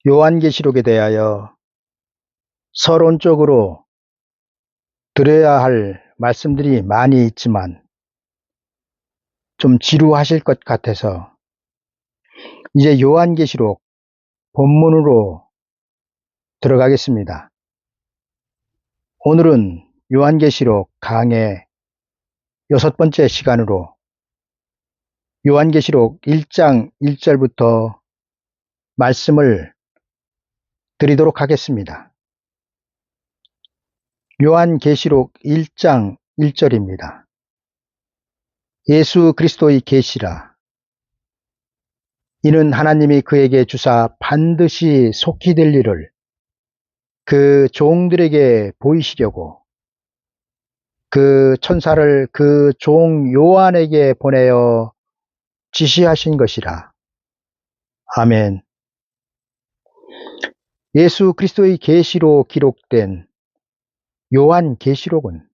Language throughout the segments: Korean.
요한계시록에 대하여 서론적으로 드려야 할 말씀들이 많이 있지만 좀 지루하실 것 같아서 이제 요한계시록 본문으로 들어가겠습니다. 오늘은 요한계시록 강의 6번째 시간으로 요한계시록 1장 1절부터 말씀을 드리도록 하겠습니다. 요한계시록 1장 1절입니다. 예수 그리스도의 계시라. 이는 하나님이 그에게 주사 반드시 속히 될 일을 그 종들에게 보이시려고 그 천사를 그 종 요한에게 보내어 지시하신 것이라. 아멘. 예수 그리스도의 계시로 기록된 요한계시록은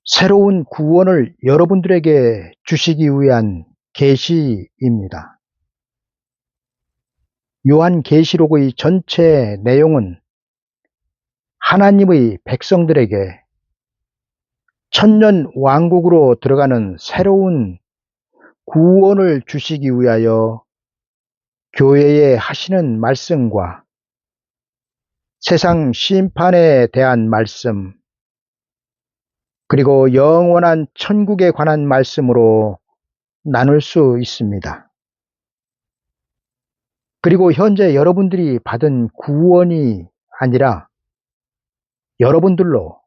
새로운 구원을 여러분들에게 주시기 위한 계시입니다. 요한계시록의 전체 내용은 하나님의 백성들에게 천년 왕국으로 들어가는 새로운 구원을 주시기 위하여 교회에 하시는 말씀과 세상 심판에 대한 말씀, 그리고 영원한 천국에 관한 말씀으로 나눌 수 있습니다. 그리고 현재 여러분들이 받은 구원이 아니라 여러분들로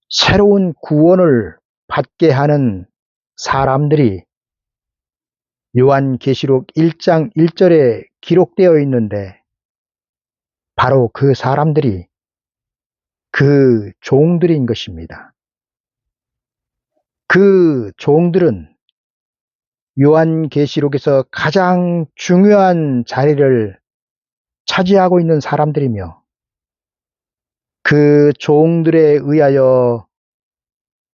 새로운 구원을 받게 하는 사람들이 요한계시록 1장 1절에 기록되어 있는데 바로 그 사람들이 그 종들인 것입니다. 그 종들은 요한계시록에서 가장 중요한 자리를 차지하고 있는 사람들이며 그 종들에 의하여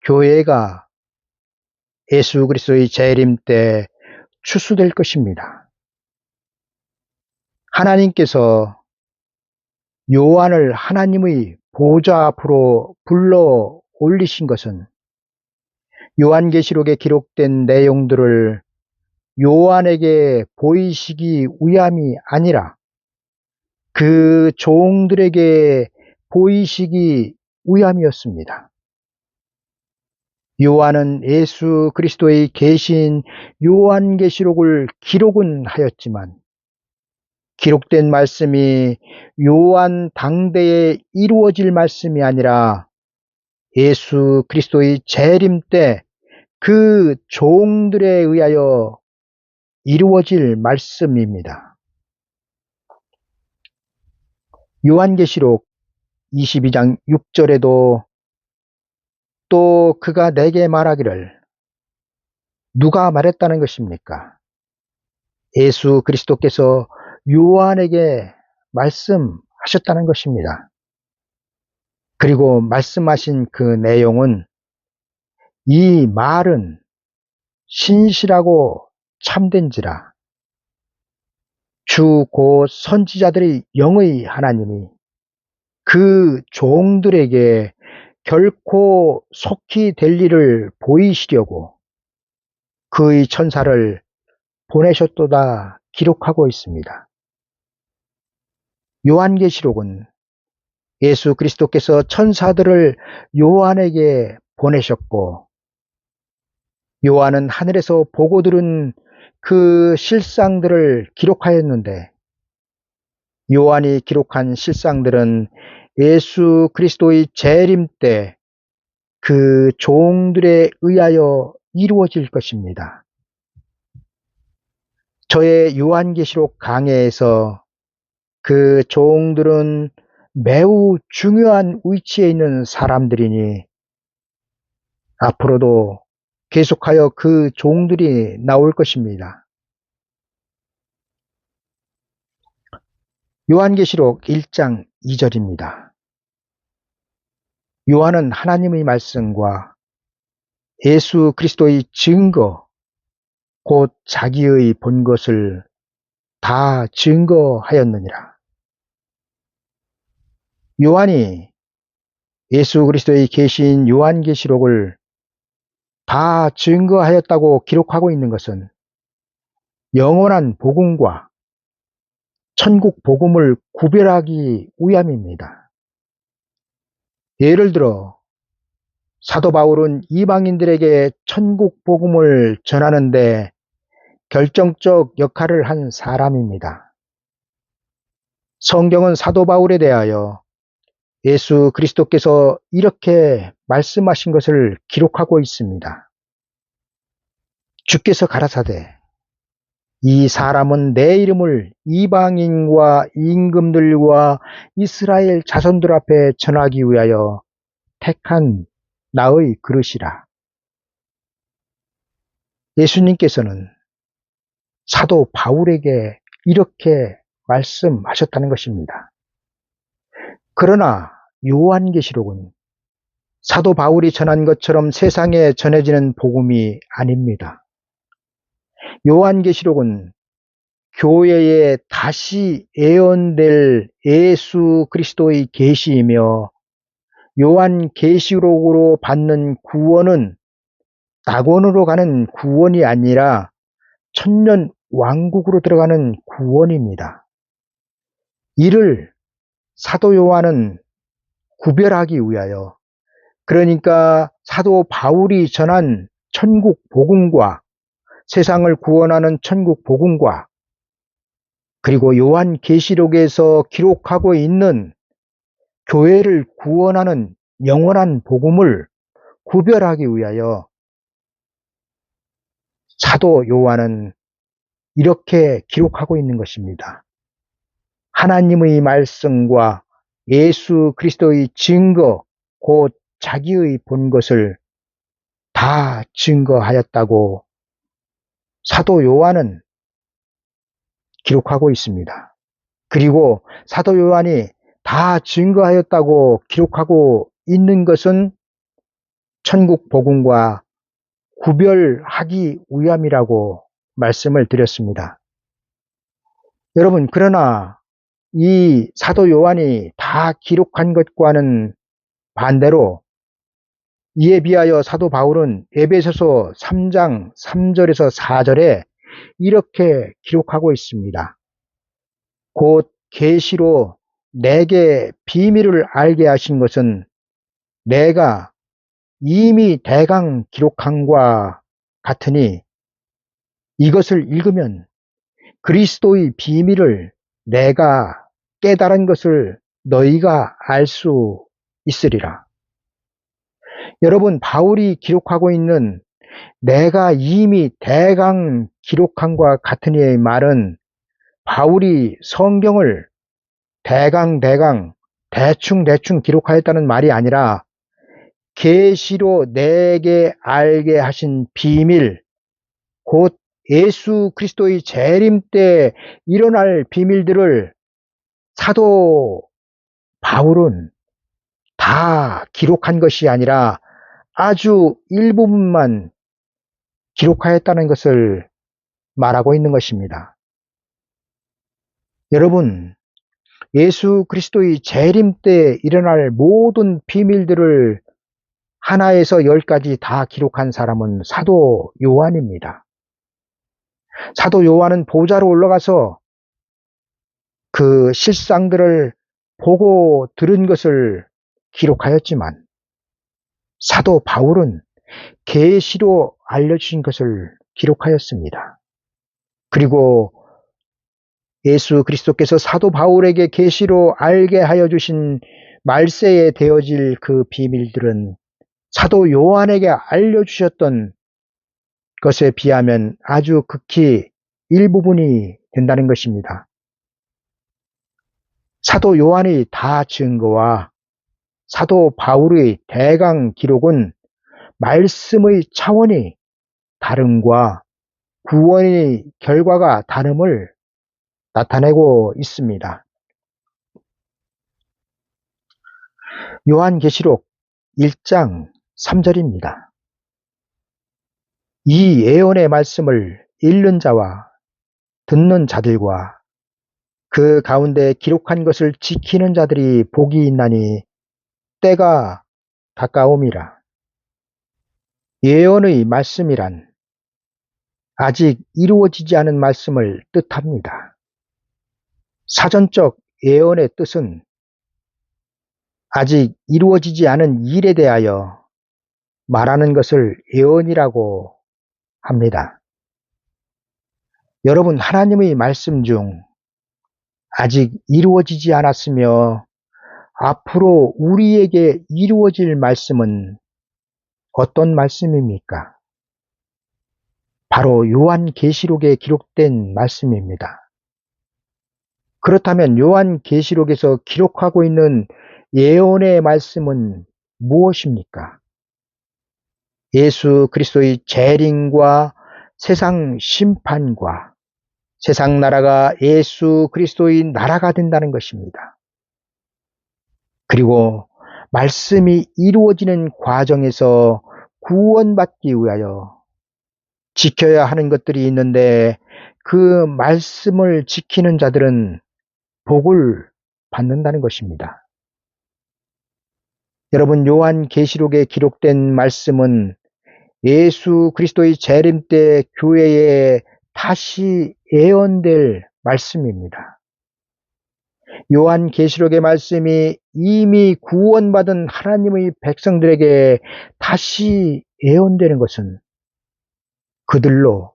교회가 예수 그리스도의 재림 때 추수될 것입니다. 하나님께서 요한을 하나님의 보좌 앞으로 불러 올리신 것은 요한계시록에 기록된 내용들을 요한에게 보이시기 위함이 아니라 그 종들에게 보이시기 위함이었습니다. 요한은 예수 그리스도의 계신 요한계시록을 기록은 하였지만 기록된 말씀이 요한 당대에 이루어질 말씀이 아니라 예수 그리스도의 재림 때 그 종들에 의하여 이루어질 말씀입니다. 요한계시록 22장 6절에도 또 그가 내게 말하기를, 누가 말했다는 것입니까? 예수 그리스도께서 요한에게 말씀하셨다는 것입니다. 그리고 말씀하신 그 내용은 이 말은 신실하고 참된지라 주 곧 선지자들의 영의 하나님이 그 종들에게 결코 속히 될 일을 보이시려고 그의 천사를 보내셨도다 기록하고 있습니다. 요한계시록은 예수 그리스도께서 천사들을 요한에게 보내셨고 요한은 하늘에서 보고 들은 그 실상들을 기록하였는데 요한이 기록한 실상들은 예수 그리스도의 재림 때 그 종들에 의하여 이루어질 것입니다. 저의 요한계시록 강해에서 그 종들은 매우 중요한 위치에 있는 사람들이니 앞으로도 계속하여 그 종들이 나올 것입니다. 요한계시록 1장 2절입니다. 요한은 하나님의 말씀과 예수 그리스도의 증거, 곧 자기의 본 것을 다 증거하였느니라. 요한이 예수 그리스도의 계시인 요한계시록을 다 증거하였다고 기록하고 있는 것은 영원한 복음과 천국 복음을 구별하기 위함입니다. 예를 들어 사도 바울은 이방인들에게 천국 복음을 전하는데 결정적 역할을 한 사람입니다. 성경은 사도 바울에 대하여 예수 그리스도께서 이렇게 말씀하신 것을 기록하고 있습니다. 주께서 가라사대 이 사람은 내 이름을 이방인과 임금들과 이스라엘 자손들 앞에 전하기 위하여 택한 나의 그릇이라. 예수님께서는 사도 바울에게 이렇게 말씀하셨다는 것입니다. 그러나 요한계시록은 사도 바울이 전한 것처럼 세상에 전해지는 복음이 아닙니다. 요한계시록은 교회에 다시 예언될 예수 그리스도의 계시이며 요한계시록으로 받는 구원은 낙원으로 가는 구원이 아니라 천년 왕국으로 들어가는 구원입니다. 이를 사도 요한은 구별하기 위하여, 그러니까 사도 바울이 전한 천국 복음과 세상을 구원하는 천국 복음과 그리고 요한계시록에서 기록하고 있는 교회를 구원하는 영원한 복음을 구별하기 위하여 사도 요한은 이렇게 기록하고 있는 것입니다. 하나님의 말씀과 예수 그리스도의 증거, 곧 자기의 본 것을 다 증거하였다고 사도 요한은 기록하고 있습니다. 그리고 사도 요한이 다 증거하였다고 기록하고 있는 것은 천국 복음과 구별하기 위함이라고 말씀을 드렸습니다. 여러분, 그러나 이 사도 요한이 다 기록한 것과는 반대로 이에 비하여 사도 바울은 에베소서 3장 3절에서 4절에 이렇게 기록하고 있습니다. 곧 계시로 내게 비밀을 알게 하신 것은 내가 이미 대강 기록한과 같으니 이것을 읽으면 그리스도의 비밀을 내가 깨달은 것을 너희가 알 수 있으리라. 여러분, 바울이 기록하고 있는 내가 이미 대강 기록한과 같으니의 말은 바울이 성경을 대강 대충 기록하였다는 말이 아니라 계시로 내게 알게 하신 비밀, 곧 예수 그리스도의 재림 때 일어날 비밀들을 사도 바울은 다 기록한 것이 아니라 아주 일부분만 기록하였다는 것을 말하고 있는 것입니다. 여러분, 예수 그리스도의 재림 때 일어날 모든 비밀들을 하나에서 10까지 다 기록한 사람은 사도 요한입니다. 사도 요한은 보좌로 올라가서 그 실상들을 보고 들은 것을 기록하였지만 사도 바울은 계시로 알려주신 것을 기록하였습니다. 그리고 예수 그리스도께서 사도 바울에게 계시로 알게 하여 주신 말세에 되어질 그 비밀들은 사도 요한에게 알려주셨던 것에 비하면 아주 극히 일부분이 된다는 것입니다. 사도 요한의 다 증거와 사도 바울의 대강 기록은 말씀의 차원이 다름과 구원의 결과가 다름을 나타내고 있습니다. 요한계시록 1장 3절입니다. 이 예언의 말씀을 읽는 자와 듣는 자들과 그 가운데 기록한 것을 지키는 자들이 복이 있나니 때가 가까움이라. 예언의 말씀이란 아직 이루어지지 않은 말씀을 뜻합니다. 사전적 예언의 뜻은 아직 이루어지지 않은 일에 대하여 말하는 것을 예언이라고 합니다. 여러분, 하나님의 말씀 중 아직 이루어지지 않았으며 앞으로 우리에게 이루어질 말씀은 어떤 말씀입니까? 바로 요한계시록에 기록된 말씀입니다. 그렇다면 요한계시록에서 기록하고 있는 예언의 말씀은 무엇입니까? 예수 그리스도의 재림과 세상 심판과 세상 나라가 예수 그리스도의 나라가 된다는 것입니다. 그리고 말씀이 이루어지는 과정에서 구원받기 위하여 지켜야 하는 것들이 있는데 그 말씀을 지키는 자들은 복을 받는다는 것입니다. 여러분, 요한계시록에 기록된 말씀은 예수 그리스도의 재림 때 교회에 다시 예언될 말씀입니다. 요한계시록의 말씀이 이미 구원받은 하나님의 백성들에게 다시 예언되는 것은 그들로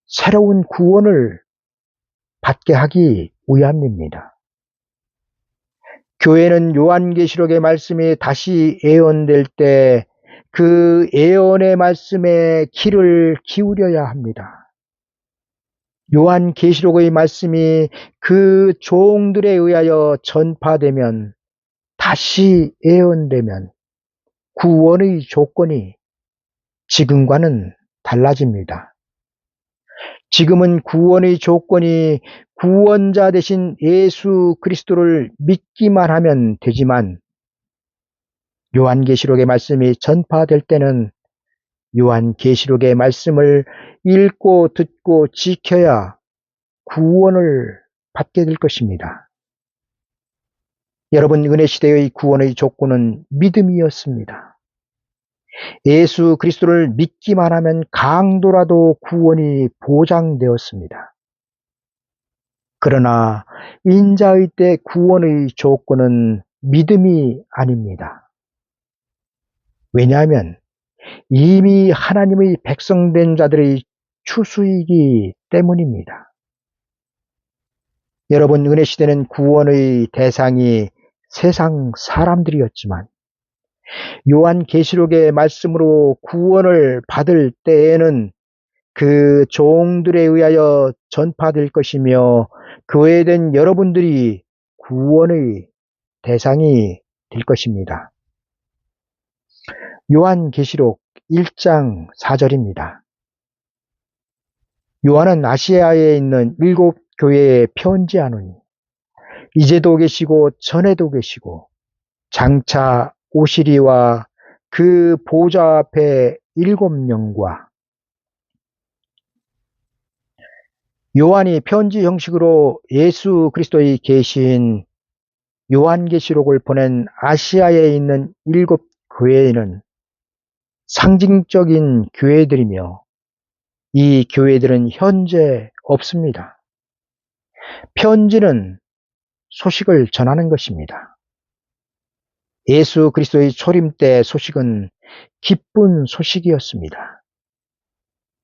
새로운 구원을 받게 하기 위함입니다. 교회는 요한계시록의 말씀이 다시 예언될 때 그 예언의 말씀에 귀를 기울여야 합니다. 요한계시록의 말씀이 그 종들에 의하여 전파되면 다시 예언되면 구원의 조건이 지금과는 달라집니다. 지금은 구원의 조건이 구원자 되신 예수 그리스도를 믿기만 하면 되지만 요한계시록의 말씀이 전파될 때는 요한계시록의 말씀을 읽고 듣고 지켜야 구원을 받게 될 것입니다. 여러분, 은혜시대의 구원의 조건은 믿음이었습니다. 예수 그리스도를 믿기만 하면 강도라도 구원이 보장되었습니다. 그러나 인자의 때 구원의 조건은 믿음이 아닙니다. 왜냐하면 이미 하나님의 백성된 자들의 추수이기 때문입니다. 여러분, 은혜시대는 구원의 대상이 세상 사람들이었지만 요한계시록의 말씀으로 구원을 받을 때에는 그 종들에 의하여 전파될 것이며 그에 대한 여러분들이 구원의 대상이 될 것입니다. 요한계시록 1장 4절입니다. 요한은 아시아에 있는 7 교회에 편지하노니 이제도 계시고 전에도 계시고 장차 오시리와 그 보좌 앞에 7명과 요한이 편지 형식으로 예수 그리스도의 계신 요한계시록을 보낸 아시아에 있는 7 교회는 상징적인 교회들이며 이 교회들은 현재 없습니다. 편지는 소식을 전하는 것입니다. 예수 그리스도의 초림 때 소식은 기쁜 소식이었습니다.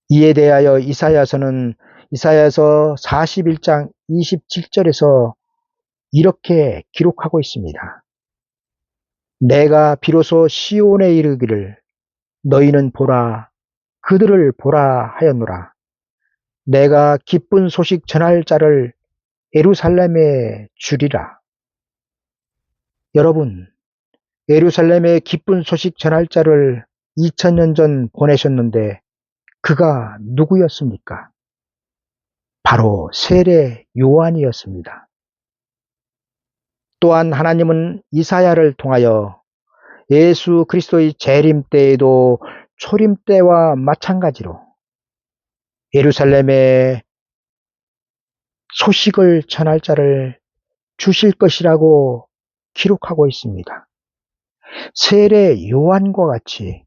이에 대하여 이사야서는 이사야서 41장 27절에서 이렇게 기록하고 있습니다. 내가 비로소 시온에 이르기를 너희는 보라 그들을 보라 하였노라. 내가 기쁜 소식 전할 자를 예루살렘에 주리라. 여러분, 예루살렘에 기쁜 소식 전할 자를 2000년 전 보내셨는데 그가 누구였습니까? 바로 세례 요한이었습니다. 또한 하나님은 이사야를 통하여 예수 그리스도의 재림 때에도 초림 때와 마찬가지로 예루살렘에 소식을 전할 자를 주실 것이라고 기록하고 있습니다. 세례 요한과 같이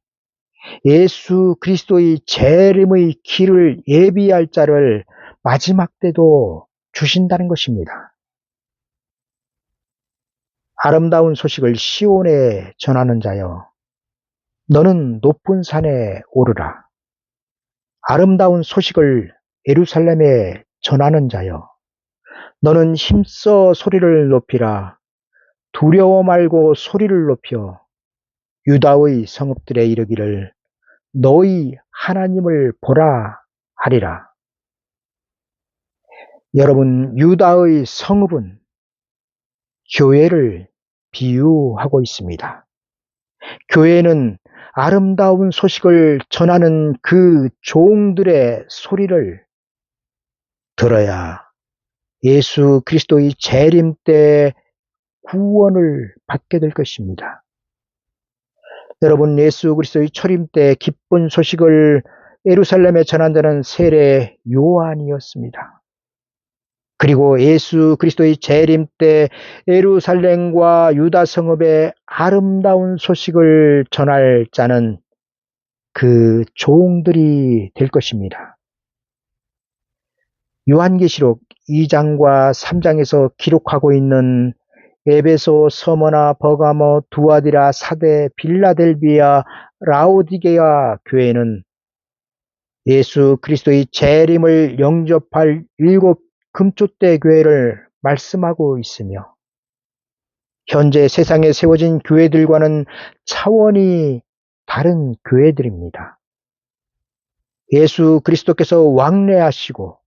예수 그리스도의 재림의 길을 예비할 자를 마지막 때도 주신다는 것입니다. 아름다운 소식을 시온에 전하는 자여, 너는 높은 산에 오르라. 아름다운 소식을 예루살렘에 전하는 자여, 너는 힘써 소리를 높이라. 두려워 말고 소리를 높여 유다의 성읍들에 이르기를 너희 하나님을 보라 하리라. 여러분, 유다의 성읍은 교회를 비유하고 있습니다. 교회는 아름다운 소식을 전하는 그 종들의 소리를 들어야 예수 그리스도의 재림 때 구원을 받게 될 것입니다. 여러분, 예수 그리스도의 초림 때 기쁜 소식을 예루살렘에 전한 자는 세례 요한이었습니다. 그리고 예수 그리스도의 재림 때 예루살렘과 유다 성읍에 아름다운 소식을 전할 자는 그 종들이 될 것입니다. 요한계시록 2장과 3장에서 기록하고 있는 에베소, 서머나, 버가모, 두아디라, 사데, 빌라델비아, 라오디게아 교회는 예수 그리스도의 재림을 영접할 7 금초대 교회를 말씀하고 있으며, 현재 세상에 세워진 교회들과는 차원이 다른 교회들입니다. 예수 그리스도께서 왕래하시고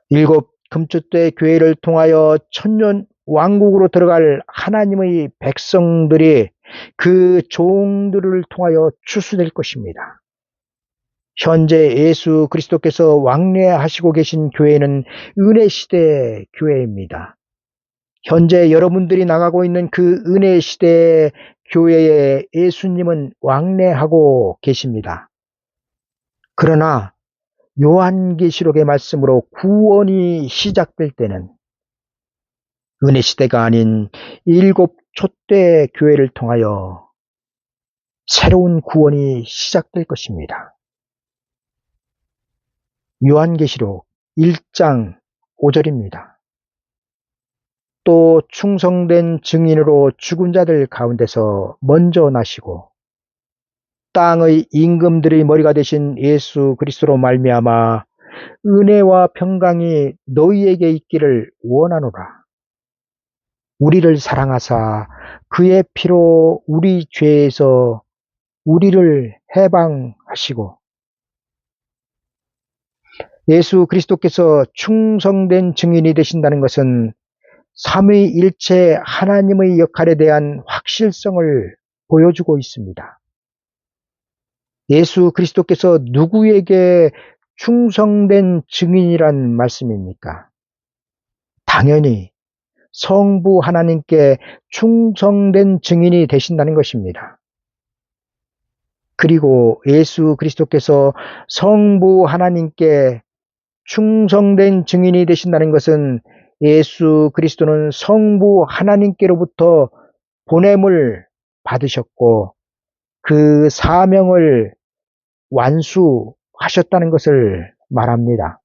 7 금초대 교회를 통하여 천년 왕국으로 들어갈 하나님의 백성들이 그 종들을 통하여 추수될 것입니다. 현재 예수 그리스도께서 왕래하시고 계신 교회는 은혜시대 교회입니다. 현재 여러분들이 나가고 있는 그 은혜시대 교회에 예수님은 왕래하고 계십니다. 그러나 요한계시록의 말씀으로 구원이 시작될 때는 은혜시대가 아닌 7 촛대 교회를 통하여 새로운 구원이 시작될 것입니다. 요한계시록 1장 5절입니다. 또 충성된 증인으로 죽은 자들 가운데서 먼저 나시고 땅의 임금들의 머리가 되신 예수 그리스도로 말미암아 은혜와 평강이 너희에게 있기를 원하노라. 우리를 사랑하사 그의 피로 우리 죄에서 우리를 해방하시고, 예수 그리스도께서 충성된 증인이 되신다는 것은 삼위일체 하나님의 역할에 대한 확실성을 보여주고 있습니다. 예수 그리스도께서 누구에게 충성된 증인이란 말씀입니까? 당연히 성부 하나님께 충성된 증인이 되신다는 것입니다. 그리고 예수 그리스도께서 성부 하나님께 충성된 증인이 되신다는 것은 예수 그리스도는 성부 하나님께로부터 보냄을 받으셨고 그 사명을 완수하셨다는 것을 말합니다.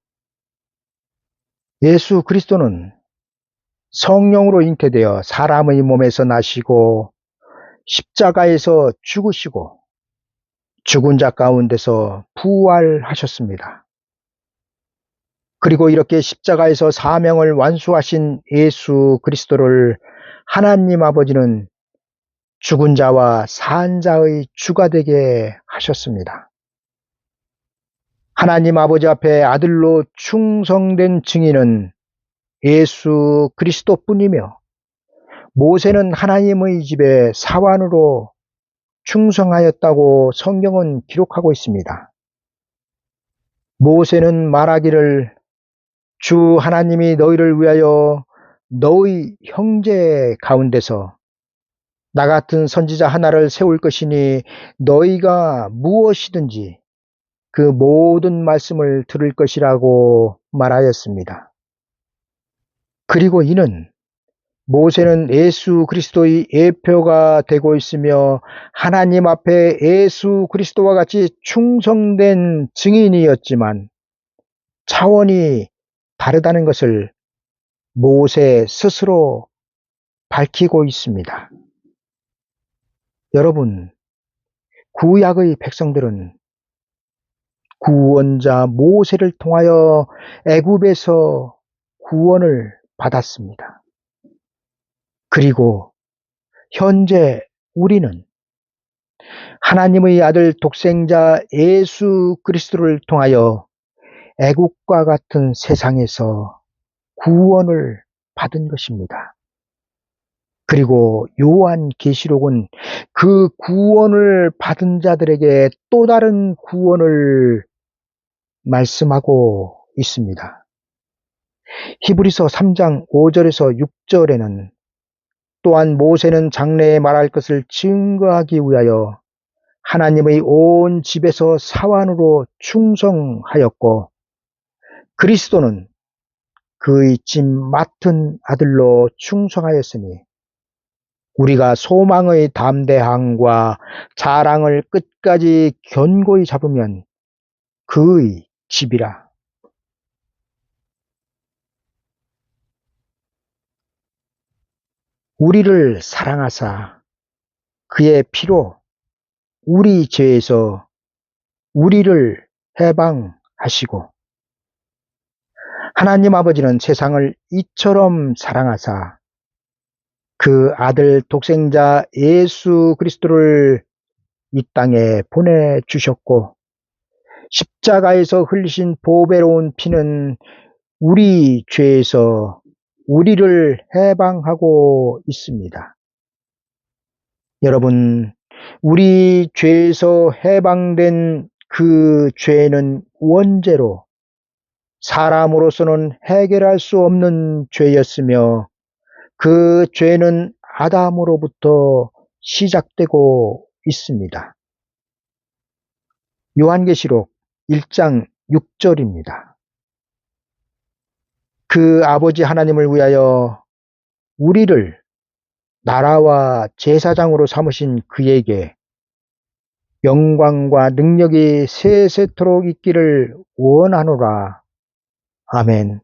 예수 그리스도는 성령으로 잉태되어 사람의 몸에서 나시고 십자가에서 죽으시고 죽은 자 가운데서 부활하셨습니다. 그리고 이렇게 십자가에서 사명을 완수하신 예수 그리스도를 하나님 아버지는 죽은 자와 산 자의 주가 되게 하셨습니다. 하나님 아버지 앞에 아들로 충성된 증인은 예수 그리스도뿐이며, 모세는 하나님의 집에 사환으로 충성하였다고 성경은 기록하고 있습니다. 모세는 말하기를 주 하나님이 너희를 위하여 너희 형제 가운데서 나 같은 선지자 하나를 세울 것이니 너희가 무엇이든지 그 모든 말씀을 들을 것이라고 말하였습니다. 그리고 이는 모세는 예수 그리스도의 예표가 되고 있으며 하나님 앞에 예수 그리스도와 같이 충성된 증인이었지만 차원이 다르다는 것을 모세 스스로 밝히고 있습니다. 여러분, 구약의 백성들은 구원자 모세를 통하여 애굽에서 구원을 받았습니다. 그리고 현재 우리는 하나님의 아들 독생자 예수 그리스도를 통하여 애국과 같은 세상에서 구원을 받은 것입니다. 그리고 요한계시록은 그 구원을 받은 자들에게 또 다른 구원을 말씀하고 있습니다. 히브리서 3장 5절에서 6절에는 또한 모세는 장래에 말할 것을 증거하기 위하여 하나님의 온 집에서 사환으로 충성하였고 그리스도는 그의 집 맡은 아들로 충성하였으니 우리가 소망의 담대함과 자랑을 끝까지 견고히 잡으면 그의 집이라. 우리를 사랑하사 그의 피로 우리 죄에서 우리를 해방하시고 하나님 아버지는 세상을 이처럼 사랑하사 그 아들 독생자 예수 그리스도를 이 땅에 보내주셨고 십자가에서 흘리신 보배로운 피는 우리 죄에서 우리를 해방하고 있습니다. 여러분, 우리 죄에서 해방된 그 죄는 원죄로 사람으로서는 해결할 수 없는 죄였으며 그 죄는 아담으로부터 시작되고 있습니다. 요한계시록 1장 6절입니다. 그 아버지 하나님을 위하여 우리를 나라와 제사장으로 삼으신 그에게 영광과 능력이 세세토록 있기를 원하노라. 아멘.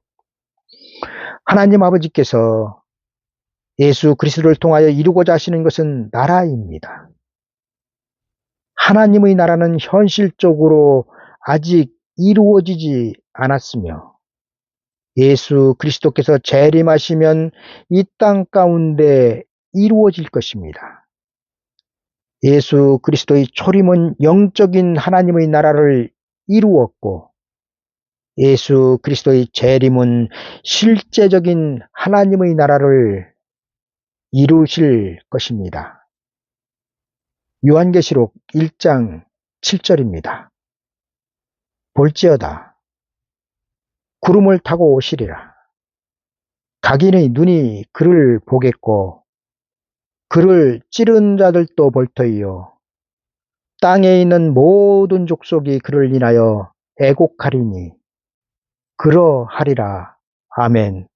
하나님 아버지께서 예수 그리스도를 통하여 이루고자 하시는 것은 나라입니다. 하나님의 나라는 현실적으로 아직 이루어지지 않았으며 예수 그리스도께서 재림하시면 이 땅 가운데 이루어질 것입니다. 예수 그리스도의 초림은 영적인 하나님의 나라를 이루었고 예수 그리스도의 재림은 실제적인 하나님의 나라를 이루실 것입니다. 요한계시록 1장 7절입니다. 볼지어다 구름을 타고 오시리라. 각인의 눈이 그를 보겠고 그를 찌른 자들도 볼 터이요 땅에 있는 모든 족속이 그를 인하여 애곡하리니 그러하리라. 아멘.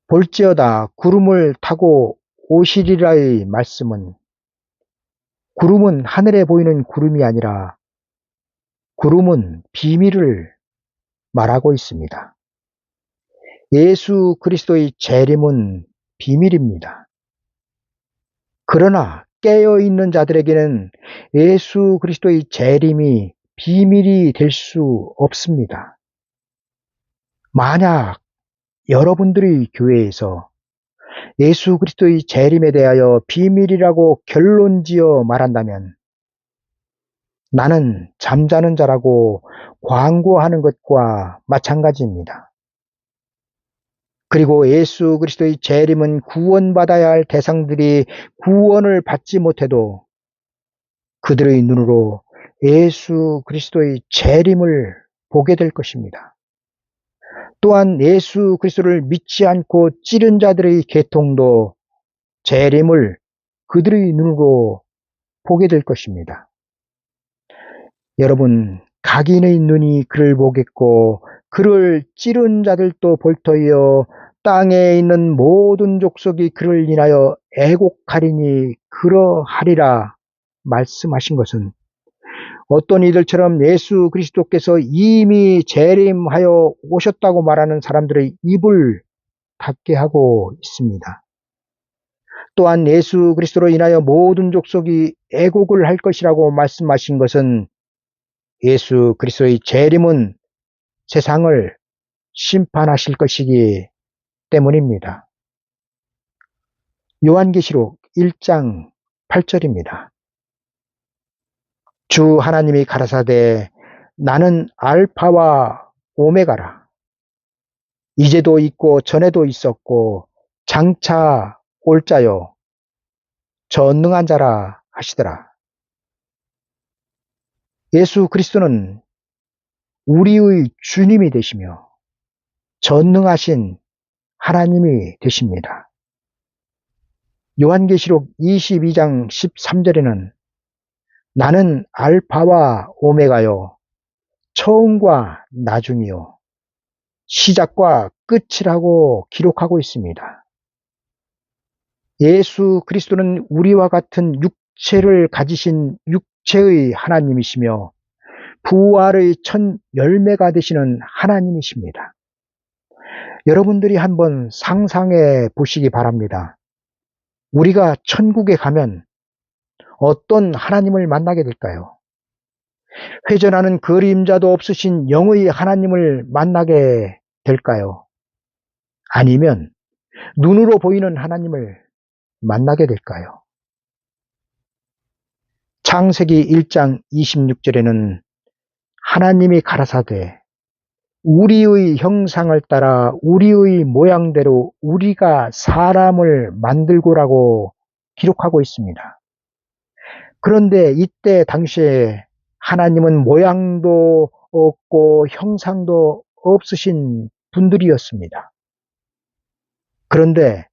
볼지어다 구름을 타고 오시리라의 말씀은 구름은 하늘에 보이는 구름이 아니라 구름은 비밀을 말하고 있습니다. 예수 그리스도의 재림은 비밀입니다. 그러나 깨어있는 자들에게는 예수 그리스도의 재림이 비밀이 될 수 없습니다. 만약 여러분들의 교회에서 예수 그리스도의 재림에 대하여 비밀이라고 결론지어 말한다면 나는 잠자는 자라고 광고하는 것과 마찬가지입니다. 그리고 예수 그리스도의 재림은 구원받아야 할 대상들이 구원을 받지 못해도 그들의 눈으로 예수 그리스도의 재림을 보게 될 것입니다. 또한 예수 그리스도를 믿지 않고 찌른 자들의 계통도 재림을 그들의 눈으로 보게 될 것입니다. 여러분, 각인의 눈이 그를 보겠고 그를 찌른 자들도 볼터이요 땅에 있는 모든 족속이 그를 인하여 애곡하리니 그러하리라 말씀하신 것은 어떤 이들처럼 예수 그리스도께서 이미 재림하여 오셨다고 말하는 사람들의 입을 닫게 하고 있습니다. 또한 예수 그리스도로 인하여 모든 족속이 애곡을 할 것이라고 말씀하신 것은 예수 그리스도의 재림은 세상을 심판하실 것이기 때문입니다. 요한계시록 1장 8절입니다. 주 하나님이 가라사대 나는 알파와 오메가라. 이제도 있고 전에도 있었고 장차 올 자요 전능한 자라 하시더라. 예수 그리스도는 우리의 주님이 되시며 전능하신 하나님이 되십니다. 요한계시록 22장 13절에는 나는 알파와 오메가요 처음과 나중이요 시작과 끝이라고 기록하고 있습니다. 예수 그리스도는 우리와 같은 육체를 가지신 육체의 하나님이시며 부활의 첫 열매가 되시는 하나님이십니다. 여러분들이 한번 상상해 보시기 바랍니다. 우리가 천국에 가면 어떤 하나님을 만나게 될까요? 회전하는 그림자도 없으신 영의 하나님을 만나게 될까요? 아니면 눈으로 보이는 하나님을 만나게 될까요? 창세기 1장 26절에는 하나님이 가라사대 우리의 형상을 따라 우리의 모양대로 우리가 사람을 만들고라고 기록하고 있습니다. 그런데 이때 당시에 하나님은 모양도 없고 형상도 없으신 분들이었습니다. 그런데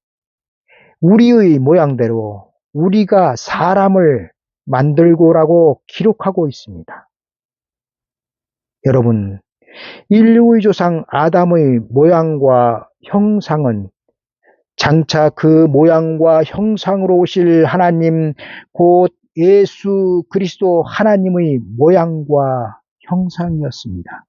우리의 모양대로 우리가 사람을 만들고라고 기록하고 있습니다. 여러분, 인류의 조상 아담의 모양과 형상은 장차 그 모양과 형상으로 오실 하나님 곧 예수 그리스도 하나님의 모양과 형상이었습니다.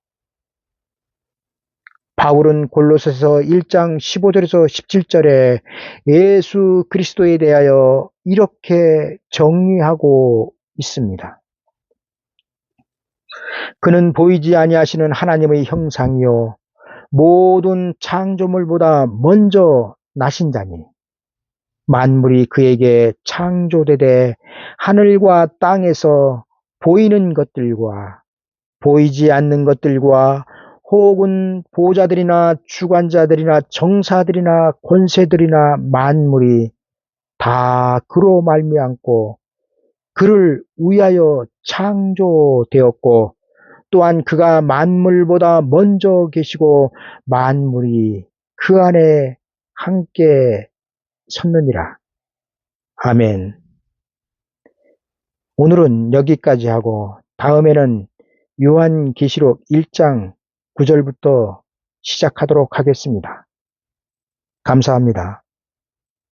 바울은 골로새서 1장 15절에서 17절에 예수 그리스도에 대하여 이렇게 정의하고 있습니다. 그는 보이지 아니하시는 하나님의 형상이요 모든 창조물보다 먼저 나신 자니 만물이 그에게 창조되되 하늘과 땅에서 보이는 것들과 보이지 않는 것들과 혹은 보좌들이나 주관자들이나 정사들이나 권세들이나 만물이 다 그로 말미암고 그를 위하여 창조되었고 또한 그가 만물보다 먼저 계시고 만물이 그 안에 함께 섰느니라. 아멘. 오늘은 여기까지 하고 다음에는 요한계시록 1장 9절부터 시작하도록 하겠습니다. 감사합니다.